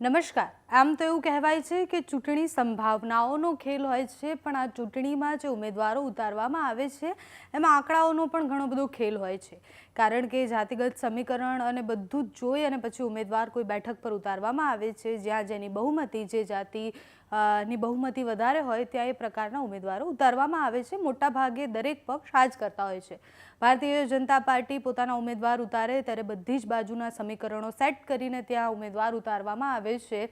નમસ્કાર। આમ તો એવું કહેવાય છે કે ચૂંટણી સંભાવનાઓનો ખેલ હોય છે, પણ આ ચૂંટણીમાં જે ઉમેદવારો ઉતારવામાં આવે છે એમાં આંકડાઓનો પણ ઘણો બધો ખેલ હોય છે, કારણ કે જાતિગત સમીકરણ અને બધું જ જોઈ અને પછી ઉમેદવાર કોઈ બેઠક પર ઉતારવામાં આવે છે જ્યાં જેની બહુમતી જે જાતિ ની બહુમતી વધારે હોય ત્યાં એ પ્રકારના ઉમેદવારો ઉતારવામાં આવે છે। મોટા ભાગે દરેક પક્ષ આ જ કરતા હોય છે। ભારતીય જનતા પાર્ટી પોતાના ઉમેદવાર ઉતારે ત્યારે બધી જ બાજુના સમીકરણો સેટ કરીને ત્યાં ઉમેદવાર ઉતારવામાં આવે છે।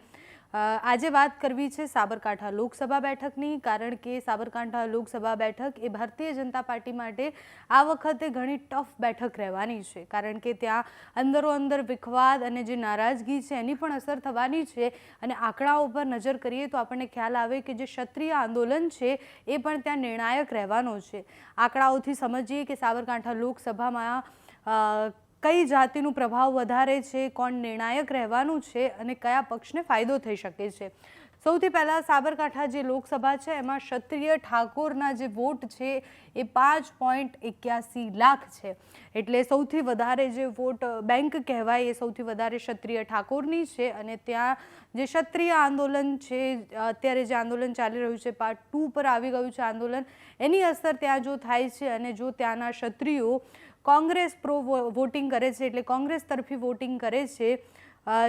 આજે વાત કરવી છે સાબરકાંઠા લોકસભા બેઠકની, કારણ કે સાબરકાંઠા લોકસભા બેઠક એ ભારતીય જનતા પાર્ટી માટે આ વખતે ઘણી ટફ બેઠક રહેવાની છે, કારણ કે ત્યાં અંદરો અંદર વિખવાદ અને જે નારાજગી છે એની પણ અસર થવાની છે। અને આંકડાઓ પર નજર કરીએ તો આપણને ખ્યાલ આવે કે જે ક્ષત્રિય આંદોલન છે એ પણ ત્યાં નિર્ણાયક રહેવાનો છે। આંકડાઓથી સમજીએ કે સાબરકાંઠા લોકસભામાં કઈ જાતિનું પ્રભાવ વધારે છે, કોણ નિર્ણાયક રહેવાનું છે અને કયા પક્ષને ફાયદો થઈ શકે છે। સૌથી પહેલાં સાબરકાંઠા જે લોકસભા છે એમાં ક્ષત્રિય ઠાકોરના જે વોટ છે એ 5.81 લાખ છે, એટલે સૌથી વધારે જે વોટ બેંક કહેવાય એ સૌથી વધારે ક્ષત્રિય ઠાકોરની છે। અને ત્યાં જે ક્ષત્રિય આંદોલન છે, અત્યારે જે આંદોલન ચાલી રહ્યું છે, પાર્ટ 2 પર આવી ગયું છે આંદોલન, એની અસર ત્યાં જો થાય છે અને જો ત્યાંના ક્ષત્રિયો કોંગ્રેસ પ્રો વોટિંગ કરે છે, એટલે કોંગ્રેસ તરફી વોટિંગ કરે છે,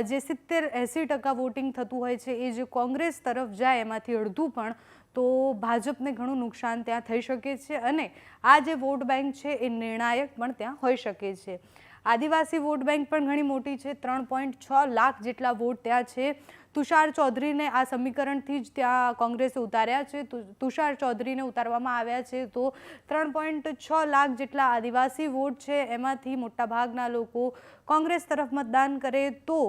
જે 70-80% વોટિંગ થતું હોય છે એ જે કોંગ્રેસ તરફ જાય એમાંથી અડધું પણ, તો ભાજપને ઘણું નુકસાન ત્યાં થઈ શકે છે અને આ જે વોટ બેંક છે એ નિર્ણાયક પણ ત્યાં હોઈ શકે છે। આદિવાસી વોટ બેંક પણ ઘણી મોટી છે, 3.6 લાખ જેટલા વોટ ત્યાં છે। તુષાર ચૌધરીને આ સમીકરણથી જ ત્યાં કોંગ્રેસે ઉતાર્યા છે, તુષાર ચૌધરીને ઉતારવામાં આવ્યા છે, તો 3.6 લાખ જેટલા આદિવાસી વોટ છે, એમાંથી મોટાભાગના લોકો કોંગ્રેસ તરફ મતદાન કરે તો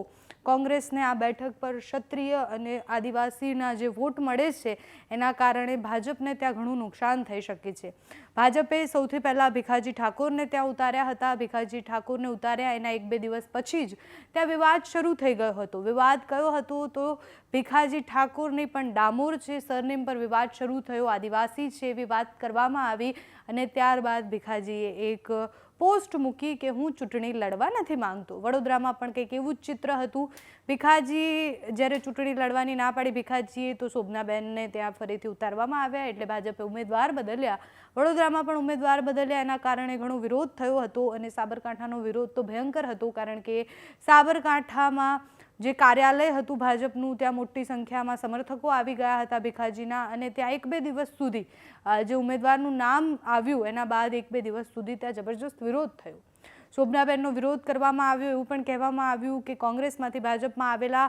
કોંગ્રેસને આ બેઠક પર ક્ષત્રિય અને આદિવાસીના જે વોટ મળે છે એના કારણે ભાજપને ત્યાં ઘણું નુકસાન થઈ શકે છે। ભાજપે સૌથી પહેલાં ભીખાજી ઠાકોરને ત્યાં ઉતાર્યા હતા। ભીખાજી ઠાકોરને ઉતાર્યા એના 1-2 દિવસ પછી જ ત્યાં વિવાદ શરૂ થઈ ગયો હતો। વિવાદ કયો હતો તો ભીખાજી ઠાકોરની પણ ડામોર છે સરનેમ પર વિવાદ શરૂ થયો, આદિવાસી છે એવી વાત કરવામાં આવી અને ત્યારબાદ ભીખાજીએ એક પોસ્ટ મૂકી કે હું ચૂંટણી લડવા નથી માંગતો। વડોદરામાં પણ કંઈક એવું જ ચિત્ર હતું। ભીખાજી જ્યારે ચૂંટણી લડવાની ના પાડી ભીખાજીએ, તો શોભનાબેનને ત્યાં ફરીથી ઉતારવામાં આવ્યા, એટલે ભાજપે ઉમેદવાર બદલ્યા। વડોદરામાં પણ ઉમેદવાર બદલ્યા, એના કારણે ઘણો વિરોધ થયો હતો અને સાબરકાંઠાનો વિરોધ તો ભયંકર હતો, કારણ કે સાબરકાંઠામાં જે કાર્યાલય હતું ભાજપનું ત્યાં મોટી સંખ્યામાં સમર્થકો આવી ગયા હતા ભીખાજીના, અને ત્યાં 1-2 દિવસ સુધી જે ઉમેદવારનું નામ આવ્યું એના બાદ 1-2 દિવસ સુધી ત્યાં જબરજસ્ત વિરોધ થયો। શોભનાબેનનો વિરોધ કરવામાં આવ્યો, એવું પણ કહેવામાં આવ્યું કે કોંગ્રેસમાંથી ભાજપમાં આવેલા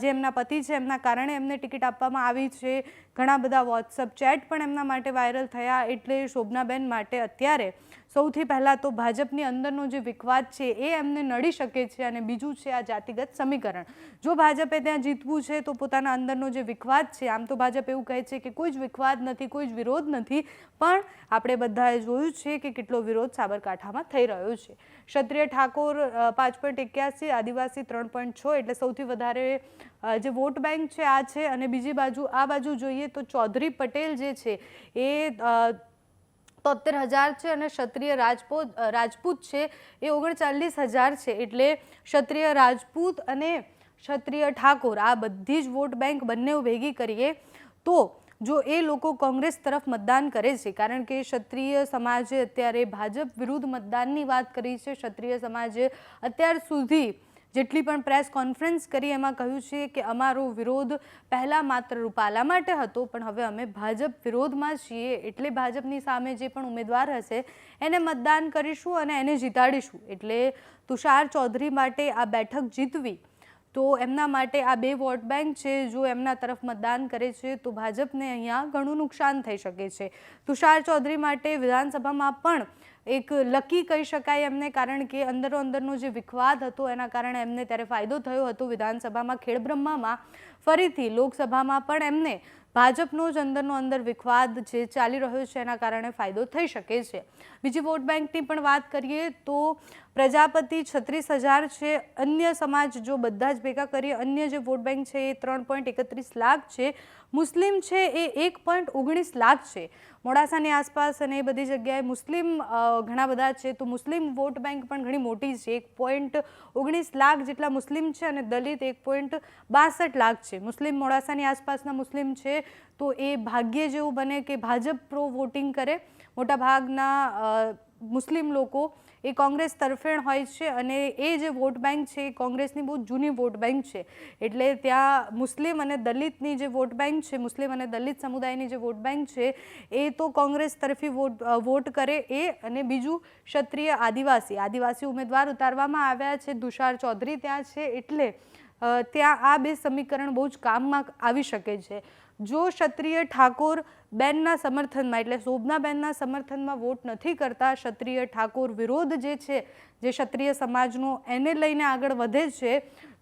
જે એમના પતિ છે એમના કારણે એમને ટિકિટ આપવામાં આવી છે। ઘણા બધા વોટ્સઅપ ચેટ પણ એમના માટે વાયરલ થયા, એટલે શોભનાબેન માટે અત્યારે સૌથી પહેલાં તો ભાજપની અંદરનો જે વિખવાદ છે એ એમને નડી શકે છે, અને બીજું છે આ જાતિગત સમીકરણ। જો ભાજપે ત્યાં જીતવું છે તો પોતાના અંદરનો જે વિખવાદ છે, આમ તો ભાજપ એવું કહે છે કે કોઈ જ વિખવાદ નથી, કોઈ જ વિરોધ નથી, પણ આપણે બધાએ જોયું છે કે કેટલો વિરોધ સાબરકાંઠામાં થઈ રહ્યો છે। ક્ષત્રિય ઠાકોર 5.81, આદિવાસી 3.6, એટલે સૌથી વધારે જે વોટ બેંક છે આ છે। અને બીજી બાજુ આ બાજુ જોઈએ તો ચૌધરી પટેલ જે છે એ 73,000 છે અને ક્ષત્રિય રાજપૂત છે એ 39,000 છે, એટલે ક્ષત્રિય રાજપૂત અને ક્ષત્રિય ઠાકોર આ બધી જ વોટ બેંક બંને ભેગી કરીએ તો જો એ લોકો કોંગ્રેસ તરફ મતદાન કરે છે, કારણ કે ક્ષત્રિય સમાજે અત્યારે ભાજપ વિરુદ્ધ મતદાનની વાત કરી છે। ક્ષત્રિય સમાજે અત્યાર સુધી જેટલી પણ પ્રેસ કોન્ફરન્સ કરી એમાં કહ્યું છે કે અમારો વિરોધ પહેલાં માત્ર રૂપાલા માટે હતો, પણ હવે અમે ભાજપ વિરોધમાં છીએ, એટલે ભાજપની સામે જે પણ ઉમેદવાર હશે એને મતદાન કરીશું અને એને જીતાડીશું। એટલે તુષાર ચૌધરી માટે આ બેઠક જીતવી તો એમના માટે આ 2 વોટ બેંક છે, જો એમના તરફ મતદાન કરે છે તો ભાજપને અહીંયા ઘણું નુકસાન થઈ શકે છે। તુષાર ચૌધરી માટે વિધાનસભામાં પણ એક લકી કહી શકાય એમને, કારણ કે અંદરનો જે વિખવાદ હતો એના કારણે એમને ત્યારે ફાયદો થયો હતો વિધાનસભામાં। ખેડબ્રહ્મામાં ફરીથી લોકસભામાં પણ એમને ભાજપનો જ અંદરનો અંદર વિખવાદ જે ચાલી રહ્યો છે એના કારણે ફાયદો થઈ શકે છે। બીજી વોટ બેંકની પણ વાત કરીએ તો પ્રજાપતિ 36,000 છે, અન્ય સમાજ જો બધા જ ભેગા કરીએ અન્ય જે વોટ બેંક છે એ 3.31 લાખ છે। મુસ્લિમ છે એ 1.19 લાખ છે. મોડાસાની આસપાસ અને એ બધી જગ્યાએ મુસ્લિમ ઘણા બધા છે, તો મુસ્લિમ વોટ બેંક પણ ઘણી મોટી છે. 1.19 લાખ જેટલા મુસ્લિમ છે અને દલિત 1.62 લાખ છે. મુસ્લિમ મોડાસાની આસપાસના મુસ્લિમ છે તો એ ભાગ્ય જેવું બને કે ભાજપ પ્રો વોટિંગ કરે. મોટાભાગના મુસ્લિમ લોકો એ કોંગ્રેસ તરફેણ હોય છે અને એ જે વોટ બેંક છે એ કોંગ્રેસની બહુ જૂની વોટ બેંક છે. એટલે ત્યાં મુસ્લિમ અને દલિતની જે વોટ બેંક છે, મુસ્લિમ અને દલિત સમુદાયની જે વોટ બેંક છે એ તો કોંગ્રેસ તરફી વોટ કરે એ. અને બીજું ક્ષત્રિય આદિવાસી ઉમેદવાર ઉતારવામાં આવ્યા છે. તુષાર ચૌધરી ત્યાં છે એટલે ત્યાં આ બે સમીકરણ બહુ જ કામમાં આવી શકે છે. જો ક્ષત્રિય ઠાકોર બેનના સમર્થનમાં એટલે શોભનાબેનના સમર્થનમાં વોટ નથી કરતા, ક્ષત્રિય ઠાકોર વિરોધ જે છે જે ક્ષત્રિય સમાજનો એને લઈને આગળ વધે છે,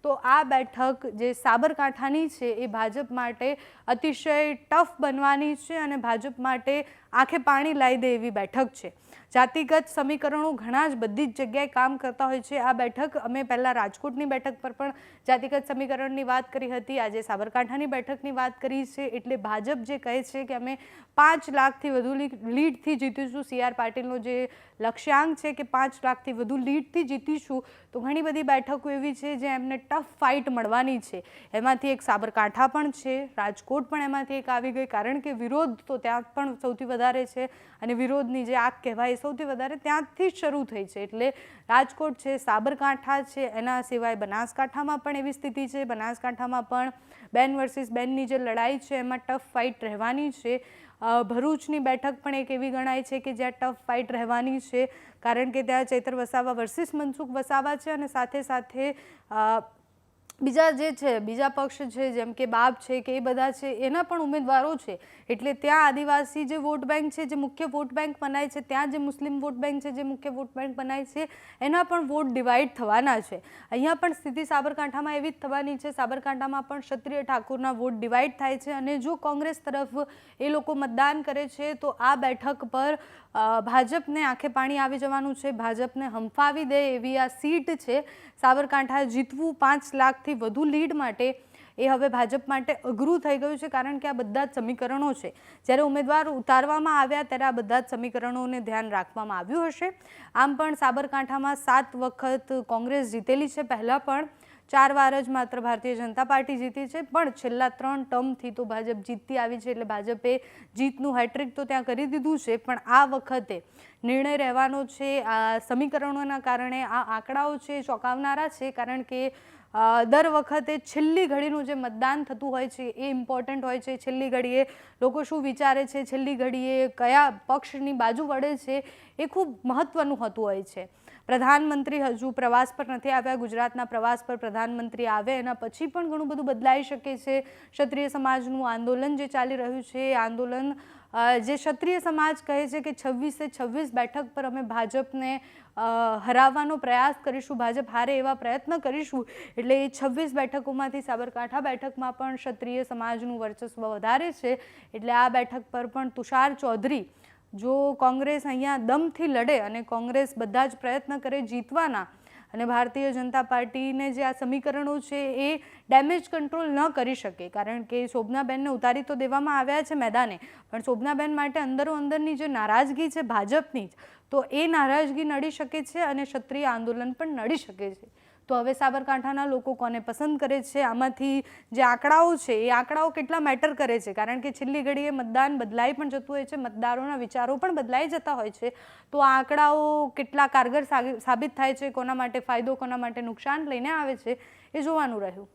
તો આ બેઠક જે સાબરકાંઠાની છે એ ભાજપ માટે અતિશય ટફ બનવાની છે અને ભાજપ માટે આંખે પાણી લાવી દે એવી બેઠક છે. જાતિગત સમીકરણો ઘણા જ બધી જ જગ્યાએ કામ કરતા હોય છે. આ બેઠક અમે પહેલાં રાજકોટની બેઠક પર પણ જાતિગત સમીકરણની વાત કરી હતી, આજે સાબરકાંઠાની બેઠકની વાત કરી છે. એટલે ભાજપ જે કહે છે કે અમે 5 લાખથી વધુ લીડથી જીતીશું, CR પાટીલનો જે લક્ષ્યાંક છે કે 5 લાખથી વધુ લીડથી જીતીશું, તો ઘણી બધી બેઠકો એવી છે જે એમને ટફ ફાઇટ મળવાની છે. એમાંથી એક સાબરકાંઠા પણ છે, રાજકોટ પણ એમાંથી એક આવી ગઈ, કારણ કે વિરોધ તો ત્યાં પણ સૌથી વધારે છે અને વિરોધની જે આગ કહેવાય સૌથી વધારે ત્યાંથી જ શરૂ થઈ છે. એટલે રાજકોટ છે, સાબરકાંઠા છે, એના સિવાય બનાસકાંઠામાં પણ એવી સ્થિતિ છે. બનાસકાંઠામાં પણ બેન વર્સિસ બેનની જે લડાઈ છે એમાં ટફ ફાઇટ રહેવાની છે. ભરૂચની બેઠક પણ એક એવી ગણાય છે કે જ્યાં ટફ ફાઇટ રહેવાની છે, કારણ કે ત્યાં ચૈતર વસાવા વર્સિસ મનસુખ વસાવા છે અને સાથે સાથે બીજા જે છે બીજા પક્ષ છે જેમ કે બાપ છે કે એ બધા છે એના પણ ઉમેદવારો છે. એટલે ત્યાં આદિવાસી જે વોટ બેંક છે, જે મુખ્ય વોટ બેંક બનાય છે, ત્યાં જે મુસ્લિમ વોટ બેંક છે જે મુખ્ય વોટ બેંક બનાય છે, એના પણ વોટ ડિવાઈડ થવાના છે. અહીંયા પણ સ્થિતિ સાબરકાંઠામાં એવી જ થવાની છે. સાબરકાંઠામાં પણ ક્ષત્રિય ઠાકોરના વોટ ડિવાઈડ થાય છે અને જો કોંગ્રેસ તરફ એ લોકો મતદાન કરે છે તો આ બેઠક પર ભાજપને આંખે પાણી આવી જવાનું છે. ભાજપને હંફાવી દે એવી આ સીટ છે. સાબરકાંઠા જીતવું 5 લાખથી વધુ લીડ માટે એ હવે ભાજપ માટે અઘરું થઈ ગયું છે, કારણ કે આ બધા જ સમીકરણો છે. જ્યારે ઉમેદવાર ઉતારવામાં આવ્યા ત્યારે આ બધા જ સમીકરણોને ધ્યાન રાખવામાં આવ્યું હશે. આમ પણ સાબરકાંઠામાં 7 વખત કોંગ્રેસ જીતેલી છે, પહેલાં પણ 4 વાર જ માત્ર ભારતીય જનતા પાર્ટી જીતી છે, પણ છેલ્લા 3 ટર્મથી તો ભાજપ જીતતી આવી છે. એટલે ભાજપે જીતનું હેટ્રિક તો ત્યાં કરી દીધું છે, પણ આ વખતે નિર્ણય રહેવાનો છે. આ સમીકરણોના કારણે આ આંકડાઓ છે ચોંકાવનારા છે, કારણ કે દર વખતે છેલ્લી ઘડીનું જે મતદાન થતું હોય છે એ ઇમ્પોર્ટન્ટ હોય છે. છેલ્લી ઘડીએ લોકો શું વિચારે છે, છેલ્લી ઘડીએ કયા પક્ષની બાજુ વળે છે, એ ખૂબ મહત્વનું હોતું હોય છે. પ્રધાનમંત્રી હજુ પ્રવાસ પર નથી આવ્યા. ગુજરાતના પ્રવાસ પર પ્રધાનમંત્રી આવે એના પછી પણ ઘણું બધું બદલાઈ શકે છે. ક્ષત્રિય સમાજનું આંદોલન જે ચાલી રહ્યું છે એ આંદોલન જે ક્ષત્રિય સમાજ કહે છે કે 26 બેઠક પર અમે ભાજપને હરાવવાનો પ્રયાસ કરીશું, ભાજપ હારે એવા પ્રયત્ન કરીશું. એટલે એ 26 બેઠકોમાંથી સાબરકાંઠા બેઠકમાં પણ ક્ષત્રિય સમાજનું વર્ચસ્વ વધારે છે. એટલે આ બેઠક પર પણ તુષાર ચૌધરી જો કોંગ્રેસ અહીંયા દમથી લડે અને કોંગ્રેસ બધા જ પ્રયત્ન કરે જીતવાના, અને ભારતીય જનતા પાર્ટીને જે આ સમીકરણો છે એ ડેમેજ કંટ્રોલ ન કરી શકે, કારણ કે શોભનાબેનને ઉતારી તો દેવામાં આવ્યા છે મેદાને, પણ શોભનાબેન માટે અંદરો અંદરની જે નારાજગી છે ભાજપની જ, તો એ નારાજગી નડી શકે છે અને ક્ષત્રિય આંદોલન પણ નડી શકે છે. તો હવે સાબરકાંઠાના લોકો કોને પસંદ કરે છે, આમાંથી જે આંકડાઓ છે એ આંકડાઓ કેટલા મેટર કરે છે, કારણ કે છેલ્લી ઘડીએ મતદાન બદલાઈ પણ જતું હોય છે, મતદારોના વિચારો પણ બદલાઈ જતા હોય છે. તો આ આંકડાઓ કેટલા કારગર સાબિત થાય છે, કોના માટે ફાયદો કોના માટે નુકસાન લઈને આવે છે, એ જોવાનું રહ્યું.